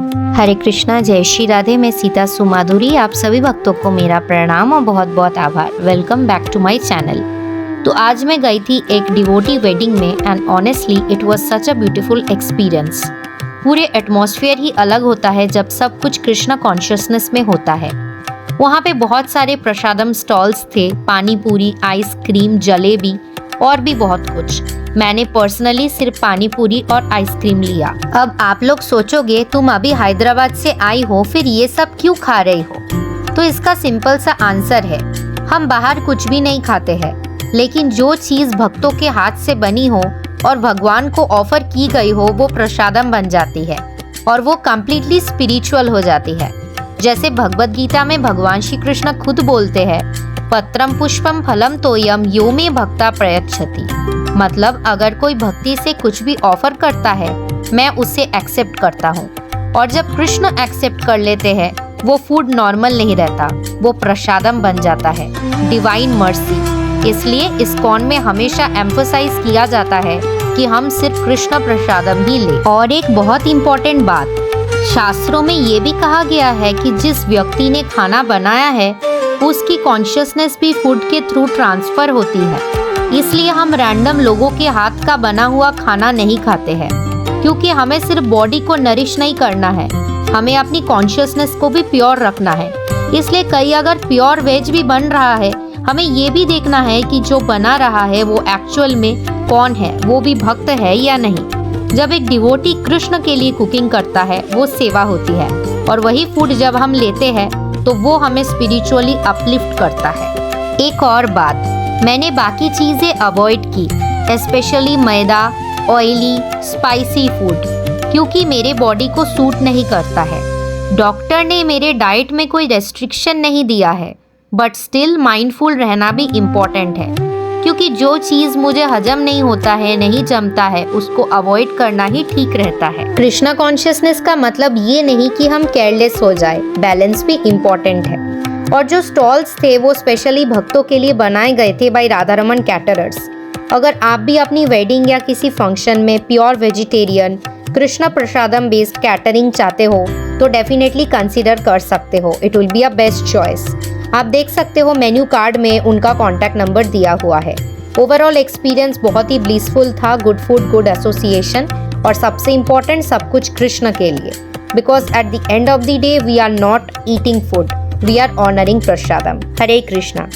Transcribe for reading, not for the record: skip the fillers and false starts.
हरे कृष्णा, जय श्री राधे। मैं सीता सुमाधुरी, आप सभी भक्तों को मेरा प्रणाम और बहुत बहुत आभार। Welcome back to my channel. तो आज मैं गई थी एक डिवोटी वेडिंग में and honestly it was such a beautiful experience. पूरे एटमॉस्फेयर ही अलग होता है जब सब कुछ कृष्णा कॉन्शियसनेस में होता है। वहाँ पे बहुत सारे प्रसादम स्टॉल्स थे, पानी पूरी, आइसक्रीम, जलेबी और भी बहुत कुछ। मैंने पर्सनली सिर्फ पानी पूरी और आइसक्रीम लिया। अब आप लोग सोचोगे तुम अभी हैदराबाद से आई हो, फिर ये सब क्यों खा रही हो? तो इसका सिंपल सा आंसर है, हम बाहर कुछ भी नहीं खाते हैं, लेकिन जो चीज़ भक्तों के हाथ से बनी हो और भगवान को ऑफर की गई हो वो प्रसादम बन जाती है और वो कम्प्लीटली स्पिरिचुअल हो जाती है। जैसे भगवद गीता में भगवान श्री कृष्ण खुद बोलते हैं, पत्रम पुष्पम फलम तोयम यो मे भक्ता प्रयच्छति। मतलब अगर कोई भक्ति से कुछ भी ऑफर करता है, मैं उसे एक्सेप्ट करता हूँ। और जब कृष्ण एक्सेप्ट कर लेते हैं, वो फूड नॉर्मल नहीं रहता, वो प्रसादम बन जाता है, डिवाइन मर्सी। इसलिए इस्कॉन में हमेशा एम्फसाइज किया जाता है कि हम सिर्फ कृष्ण प्रसादम ही लें। और एक बहुत इम्पोर्टेंट बात, शास्त्रों में ये भी कहा गया है कि जिस व्यक्ति ने खाना बनाया है उसकी कॉन्शियसनेस भी फूड के थ्रू ट्रांसफर होती है। इसलिए हम रैंडम लोगों के हाथ का बना हुआ खाना नहीं खाते हैं, क्योंकि हमें सिर्फ बॉडी को नरिश नहीं करना है, हमें अपनी कॉन्शियसनेस को भी प्योर रखना है। इसलिए कहीं अगर प्योर वेज भी बन रहा है, हमें ये भी देखना है कि जो बना रहा है वो एक्चुअल में कौन है, वो भी भक्त है या नहीं। जब एक डिवोटी कृष्ण के लिए कुकिंग करता है वो सेवा होती है, और वही फूड जब हम लेते हैं तो वो हमें स्पिरिचुअली अपलिफ्ट करता है। एक और बात, मैंने बाकी चीज़ें अवॉइड की, स्पेशली मैदा, ऑयली, स्पाइसी फूड, क्योंकि मेरे बॉडी को सूट नहीं करता है। डॉक्टर ने मेरे डाइट में कोई रेस्ट्रिक्शन नहीं दिया है, बट स्टिल माइंडफुल रहना भी इम्पॉर्टेंट है, क्योंकि जो चीज़ मुझे हजम नहीं होता है, नहीं जमता है, उसको अवॉइड करना ही ठीक रहता है। कृष्णा कॉन्शियसनेस का मतलब ये नहीं कि हम केयरलेस हो जाए, बैलेंस भी इम्पॉर्टेंट है। और जो स्टॉल्स थे वो स्पेशली भक्तों के लिए बनाए गए थे बाय राधारमण कैटरर्स। अगर आप भी अपनी वेडिंग या किसी फंक्शन में प्योर वेजिटेरियन कृष्णा प्रसादम बेस्ड कैटरिंग चाहते हो तो डेफिनेटली कंसीडर कर सकते हो। It will be a best choice. आप देख सकते हो मेन्यू कार्ड में उनका कॉन्टैक्ट नंबर दिया हुआ है। ओवरऑल एक्सपीरियंस बहुत ही ब्लिसफुल था, गुड फूड, गुड एसोसिएशन, और सबसे इम्पोर्टेंट सब कुछ कृष्ण के लिए, because at the end of the day we are not eating food, we are honouring prasadam. Hare Krishna.